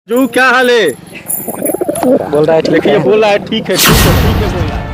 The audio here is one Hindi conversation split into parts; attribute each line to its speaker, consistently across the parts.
Speaker 1: जो क्या हाल है?
Speaker 2: बोल रहा है ठीक
Speaker 1: देखिए
Speaker 2: है।
Speaker 1: बोल रहा है ठीक है ठीक है ठीक है बोल रहा है।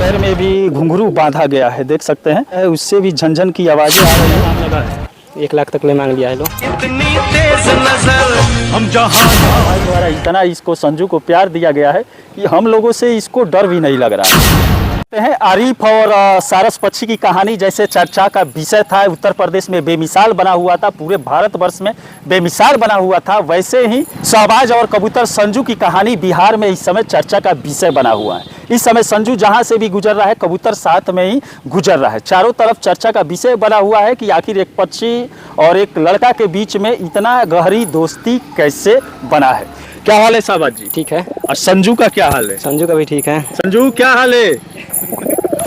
Speaker 1: पैर में भी घुंघरू बांधा गया है, देख सकते हैं। उससे भी झनझन की आवाजें आ रही है। नाम लगा है
Speaker 2: 1 लाख तक ले मांग लिया है लोग।
Speaker 1: इतनी तेज नजर हम जहां द्वारा इतना इसको संजू को प्यार दिया गया है कि हम लोगों से इसको डर भी नहीं लग रहा है। आरिफ और सारस पक्षी की कहानी जैसे चर्चा का विषय था, उत्तर प्रदेश में बेमिसाल बना हुआ था, पूरे भारतवर्ष में बेमिसाल बना हुआ था, वैसे ही शहबाज और कबूतर संजू की कहानी बिहार में इस समय चर्चा का विषय बना हुआ है। इस समय संजू जहां से भी गुजर रहा है, कबूतर साथ में ही गुजर रहा है। चारों तरफ चर्चा का विषय बना हुआ है कि आखिर एक पक्षी और एक लड़का के बीच में इतना गहरी दोस्ती कैसे बना है। क्या हाल है शहबाज जी?
Speaker 2: ठीक है।
Speaker 1: और संजू का क्या हाल है?
Speaker 2: संजू का भी ठीक है।
Speaker 1: संजू क्या हाल है?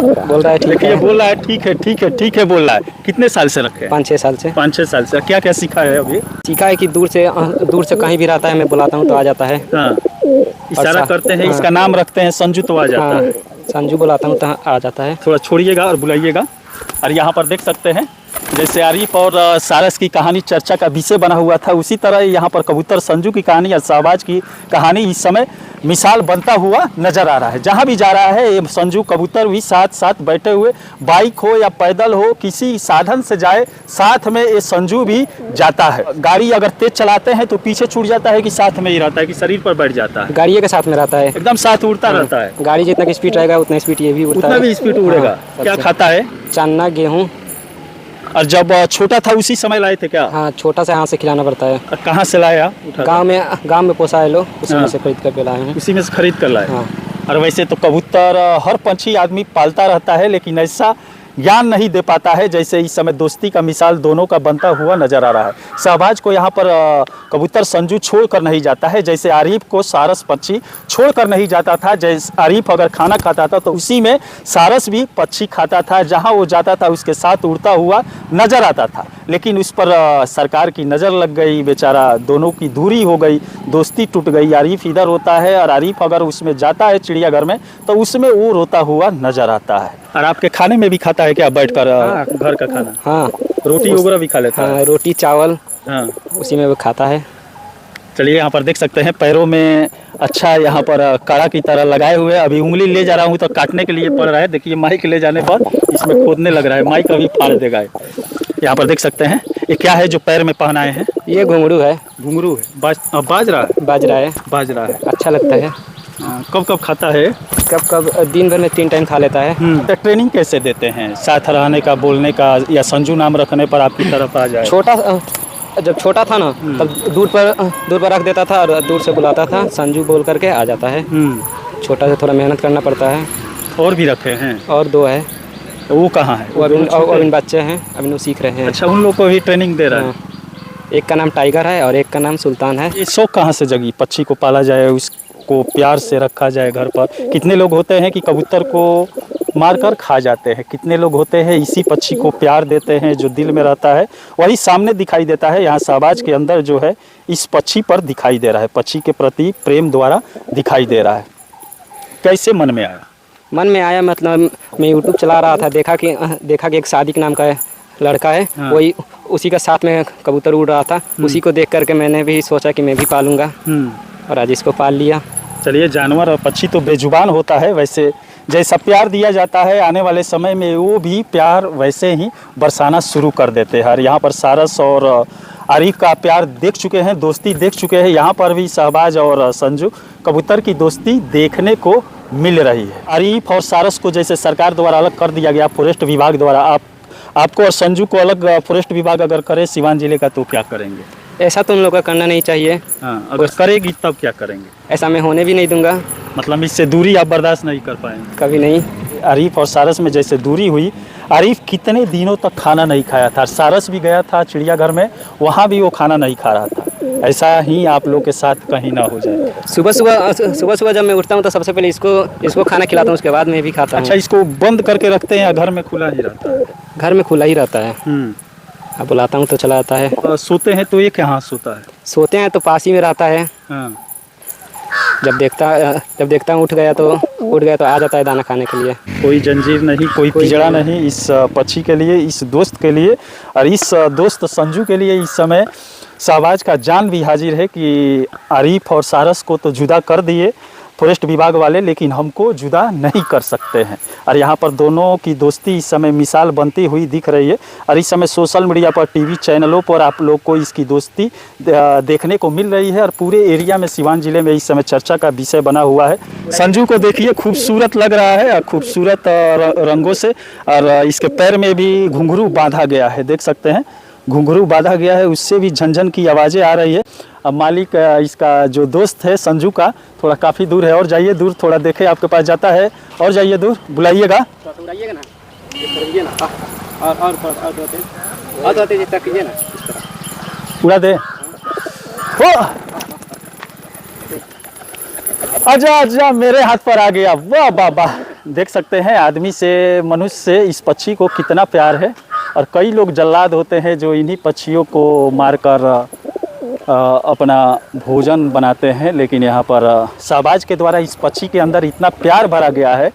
Speaker 2: बोल रहा है ठीक
Speaker 1: देखिए
Speaker 2: है।
Speaker 1: बोल रहा है ठीक है ठीक है ठीक है बोल रहा है। कितने साल से रखे हैं?
Speaker 2: 5-6 साल से।
Speaker 1: 5-6 साल से। क्या क्या सीखा है अभी?
Speaker 2: सीखा है कि दूर से कहीं भी रहता है, मैं बुलाता हूँ तो आ जाता है।
Speaker 1: हाँ, इशारा करते हैं, इसका नाम रखते हैं संजू तो आ जाता है।
Speaker 2: संजू बुलाता हूँ तो आ जाता है।
Speaker 1: थोड़ा छोड़िएगा और बुलाइएगा। और यहाँ पर देख सकते हैं जैसे आरिफ और सारस की कहानी चर्चा का विषय बना हुआ था, उसी तरह यहाँ पर कबूतर संजू की कहानी और शहबाज की कहानी इस समय मिसाल बनता हुआ नजर आ रहा है। जहाँ भी जा रहा है ये संजू कबूतर भी साथ साथ बैठे हुए, बाइक हो या पैदल हो, किसी साधन से जाए साथ में ये संजू भी जाता है। गाड़ी अगर तेज चलाते हैं तो पीछे छूट जाता है कि साथ में ही रहता है कि शरीर पर बैठ जाता है?
Speaker 2: गाड़ी के साथ में रहता है,
Speaker 1: एकदम साथ उड़ता रहता है।
Speaker 2: गाड़ी जितना की स्पीड रहेगा उतना स्पीड ये भी उड़ता
Speaker 1: उतना
Speaker 2: है।
Speaker 1: भी स्पीड उड़ेगा। क्या खाता है?
Speaker 2: चना गेहूँ।
Speaker 1: और जब छोटा था उसी समय लाए थे क्या?
Speaker 2: हाँ, छोटा सा हाथ से खिलाना पड़ता है।
Speaker 1: और कहाँ से लाया?
Speaker 2: गाँव में पोसा है लोग, उसी में से खरीद कर लाए हैं।
Speaker 1: उसी में से खरीद कर लाए।
Speaker 2: हाँ।
Speaker 1: और वैसे तो कबूतर हर पंछी आदमी पालता रहता है, लेकिन ऐसा ज्ञान नहीं दे पाता है जैसे इस समय दोस्ती का मिसाल दोनों का बनता हुआ नजर आ रहा है। शहबाज को यहाँ पर कबूतर संजू छोड़कर नहीं जाता है, जैसे आरिफ को सारस पक्षी छोड़कर नहीं जाता था। जैसे आरिफ अगर खाना खाता था तो उसी में सारस भी पक्षी खाता था, जहाँ वो जाता था उसके साथ उड़ता हुआ नजर आता था। लेकिन उस पर सरकार की नज़र लग गई, बेचारा दोनों की दूरी हो गई, दोस्ती टूट गई। आरिफ इधर रोता है और आरिफ अगर उसमें जाता है चिड़ियाघर में तो उसमें वो रोता हुआ नजर आता है। और आपके खाने में भी खाता है क्या बैठकर? घर का खाना?
Speaker 2: हाँ,
Speaker 1: रोटी वगैरह भी खा लेता है?
Speaker 2: हाँ, रोटी चावल।
Speaker 1: हाँ,
Speaker 2: उसी में वो खाता है।
Speaker 1: चलिए यहाँ पर देख सकते हैं पैरों में अच्छा यहाँ पर काड़ा की तरह लगाए हुए। अभी उंगली ले जा रहा हूँ तो काटने के लिए पड़ रहा है। देखिए माइक ले जाने पर इसमें खोदने लग रहा है, माइक अभी फाड़ देगा। यहाँ पर देख सकते हैं ये क्या है जो पैर में पहनाए हैं?
Speaker 2: ये घुंघरू है।
Speaker 1: घुंघरू है। बाज रहा है?
Speaker 2: बाज रहा है। अच्छा लगता है।
Speaker 1: कब कब खाता है?
Speaker 2: कब दिन भर में 3 टाइम खा लेता है।
Speaker 1: तो ट्रेनिंग कैसे देते हैं साथ रहने का, बोलने का, या संजू नाम रखने पर आपकी तरफ आ जाए?
Speaker 2: जब छोटा था ना तब दूर पर रख देता था और दूर से बुलाता था, संजू बोल करके आ जाता है। छोटा से थोड़ा मेहनत करना पड़ता है।
Speaker 1: और भी रखे हैं?
Speaker 2: और 2 है।
Speaker 1: वो कहाँ है?
Speaker 2: वो अभी बच्चे हैं, अभी वो सीख रहे हैं।
Speaker 1: अच्छा, उन लोग को भी ट्रेनिंग दे रहा है?
Speaker 2: एक का नाम टाइगर है और एक का नाम सुल्तान है।
Speaker 1: ये शौक कहाँ से जगी पक्षी को पाला जाए, उसको प्यार से रखा जाए घर पर? कितने लोग होते हैं कि कबूतर को मारकर खा जाते हैं, कितने लोग होते हैं इसी पक्षी को प्यार देते हैं, जो दिल में रहता है वही सामने दिखाई देता है। यहाँ शहबाज के अंदर जो है इस पक्षी पर दिखाई दे रहा है, पक्षी के प्रति प्रेम द्वारा दिखाई दे रहा है। कैसे मन में आया?
Speaker 2: मन में आया मतलब मैं यूट्यूब चला रहा था, देखा कि एक सादिक नाम का लड़का है। हाँ। वही उसी का साथ में कबूतर उड़ रहा था, उसी को देख करके मैंने भी सोचा कि मैं भी पालूंगा और आज इसको पाल लिया। चलिए,
Speaker 1: जानवर और पक्षी तो बेजुबान होता है, वैसे जैसा प्यार दिया जाता है आने वाले समय में वो भी प्यार वैसे ही बरसाना शुरू कर देते हैं। और यहाँ पर सारस और आरिफ का प्यार देख चुके हैं, दोस्ती देख चुके हैं। यहाँ पर भी शहबाज और संजू कबूतर की दोस्ती देखने को मिल रही है। आरिफ और सारस को जैसे सरकार द्वारा अलग कर दिया गया फॉरेस्ट विभाग द्वारा, आपको और संजू को अलग फॉरेस्ट विभाग अगर करे सिवान जिले का तो क्या करेंगे?
Speaker 2: ऐसा तो उन लोगों का करना नहीं चाहिए।
Speaker 1: हाँ, अगर करेगी तब क्या करेंगे?
Speaker 2: ऐसा मैं होने भी नहीं दूंगा।
Speaker 1: मतलब इससे दूरी आप बर्दाश्त नहीं कर पाएंगे?
Speaker 2: कभी नहीं।
Speaker 1: आरिफ और सारस में जैसे दूरी हुई, आरिफ कितने दिनों तक खाना नहीं खाया था, सारस भी गया था चिड़ियाघर में, वहाँ भी वो खाना नहीं खा रहा था। ऐसा ही आप लोग के साथ कहीं ना हो जाए।
Speaker 2: सुबह जब मैं उठता हूँ तो सबसे पहले इसको खाना खिलाता हूँ, उसके बाद मैं भी खाता हूँ।
Speaker 1: अच्छा, इसको बंद करके रखते हैं या घर में खुला ही रहता है?
Speaker 2: घर में खुला ही रहता है। अब बुलाता हूँ तो चला आता है।
Speaker 1: सोते हैं तो ये कहाँ सोता है?
Speaker 2: सोते हैं तो पास ही में रहता है।
Speaker 1: हाँ।
Speaker 2: जब देखता हूँ उठ गया तो आ जाता है दाना खाने के लिए।
Speaker 1: कोई जंजीर नहीं, कोई पिंजड़ा नहीं इस पक्षी के लिए, इस दोस्त के लिए। और इस दोस्त संजू के लिए इस समय शहबाज का जान भी हाजिर है कि आरिफ और सारस को तो जुदा कर दिए फॉरेस्ट विभाग वाले, लेकिन हमको जुदा नहीं कर सकते हैं। और यहाँ पर दोनों की दोस्ती इस समय मिसाल बनती हुई दिख रही है। और इस समय सोशल मीडिया पर, टीवी चैनलों पर आप लोग को इसकी दोस्ती देखने को मिल रही है। और पूरे एरिया में, सिवान जिले में इस समय चर्चा का विषय बना हुआ है। संजू को देखिए, खूबसूरत लग रहा है, खूबसूरत रंगों से। और इसके पैर में भी घुंघरू बांधा गया है, देख सकते हैं घुंघरू बांधा गया है, उससे भी झनझन की आवाज़ें आ रही है। अब मालिक, इसका जो दोस्त है संजू का, थोड़ा काफ़ी दूर है, और जाइए दूर थोड़ा, देखे आपके पास जाता है, और जाइए दूर, बुलाइएगा
Speaker 2: ना, और जितना कीजिए ना,
Speaker 1: उड़ा दे। हो आजा आजा, मेरे हाथ पर आ गया, वाह बाबा। देख सकते हैं आदमी से, मनुष्य से इस पक्षी को कितना प्यार है। और कई लोग जल्लाद होते हैं जो इन्हीं पक्षियों को मारकर अपना भोजन बनाते हैं, लेकिन यहाँ पर शहबाज के द्वारा इस पक्षी के अंदर इतना प्यार भरा गया है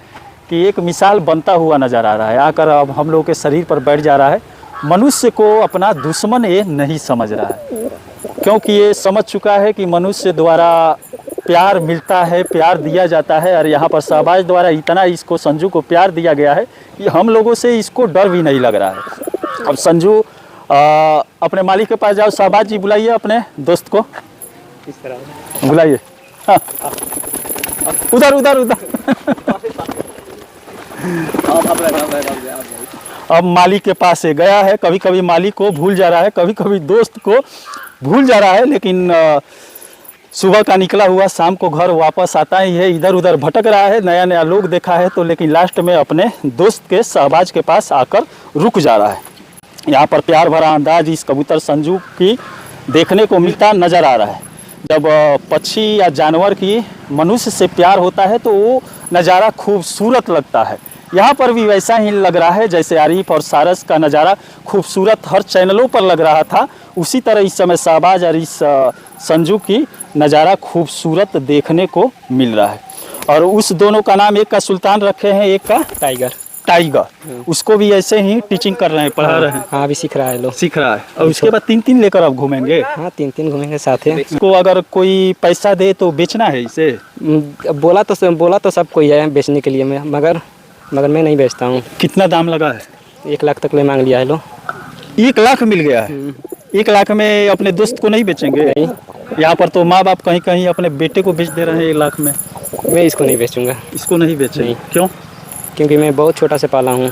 Speaker 1: कि एक मिसाल बनता हुआ नज़र आ रहा है। आकर अब हम लोगों के शरीर पर बैठ जा रहा है। मनुष्य को अपना दुश्मन ये नहीं समझ रहा है, क्योंकि ये समझ चुका है कि मनुष्य द्वारा प्यार मिलता है, प्यार दिया जाता है। और यहाँ पर शहबाज द्वारा इतना इसको, संजू को प्यार दिया गया है कि हम लोगों से इसको डर भी नहीं लग रहा है। अब संजू अपने मालिक के पास जाओ। शहबाज जी, बुलाइए अपने दोस्त को,
Speaker 2: इस तरह
Speaker 1: बुलाइए। हाँ। उधर उधर उधर। अब मालिक के पास से गया है। कभी कभी मालिक को भूल जा रहा है, कभी कभी दोस्त को भूल जा रहा है, लेकिन सुबह का निकला हुआ शाम को घर वापस आता ही है। इधर उधर भटक रहा है, नया नया लोग देखा है तो, लेकिन लास्ट में अपने दोस्त के, शहबाज के पास आकर रुक जा रहा है। यहाँ पर प्यार भरा अंदाज इस कबूतर संजू की देखने को मिलता नज़र आ रहा है। जब पक्षी या जानवर की मनुष्य से प्यार होता है तो वो नज़ारा खूबसूरत लगता है। यहाँ पर भी वैसा ही लग रहा है जैसे आरिफ और सारस का नज़ारा खूबसूरत हर चैनलों पर लग रहा था, उसी तरह इस समय शहबाज और इस संजू की नज़ारा खूबसूरत देखने को मिल रहा है। और उस दोनों का नाम, एक का सुल्तान रखे हैं, एक का
Speaker 2: टाइगर।
Speaker 1: टाइगर, उसको भी ऐसे ही टीचिंग कर रहे हैं, पढ़ा रहे हैं।
Speaker 2: हाँ, अभी सीख रहा है, लोग
Speaker 1: सीख रहा है। और उसके बाद 3-3 लेकर आप घूमेंगे?
Speaker 2: हाँ, 3-3 घूमेंगे साथ ही।
Speaker 1: इसको अगर कोई पैसा दे तो बेचना है इसे?
Speaker 2: बोला तो सब कोई है बेचने के लिए, मैं मगर मैं नहीं बेचता हूँ।
Speaker 1: कितना दाम लगा है?
Speaker 2: 1 लाख तक ले मांग लिया है लो।
Speaker 1: 1 लाख मिल गया है? 1 लाख में अपने दोस्त को नहीं बेचेंगे?
Speaker 2: नहीं।
Speaker 1: यहाँ पर तो माँ बाप कहीं कहीं अपने बेटे को बेच दे रहे हैं 1 लाख में।
Speaker 2: मैं इसको नहीं बेचूंगा।
Speaker 1: इसको नहीं बेचेंगे? क्यों?
Speaker 2: क्योंकि मैं बहुत छोटा से पाला हूँ।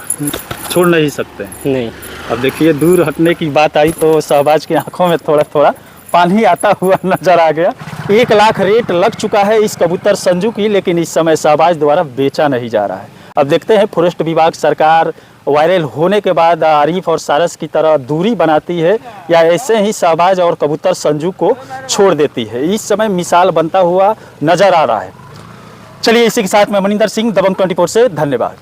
Speaker 1: छोड़ नहीं सकते?
Speaker 2: नहीं।
Speaker 1: अब देखिए, दूर हटने की बात आई तो शहबाज की आंखों में थोड़ा थोड़ा पानी आता हुआ नजर आ गया। 1 लाख रेट लग चुका है इस कबूतर संजू की, लेकिन इस समय शहबाज द्वारा बेचा नहीं जा रहा है। अब देखते हैं फॉरेस्ट विभाग, सरकार वायरल होने के बाद आरिफ और सारस की तरह दूरी बनाती है या ऐसे ही शहबाज और कबूतर संजू को छोड़ देती है। इस समय मिसाल बनता हुआ नजर आ रहा है। चलिए, इसी के साथ मैं मनिंदर सिंह, दबंग 24 से, धन्यवाद।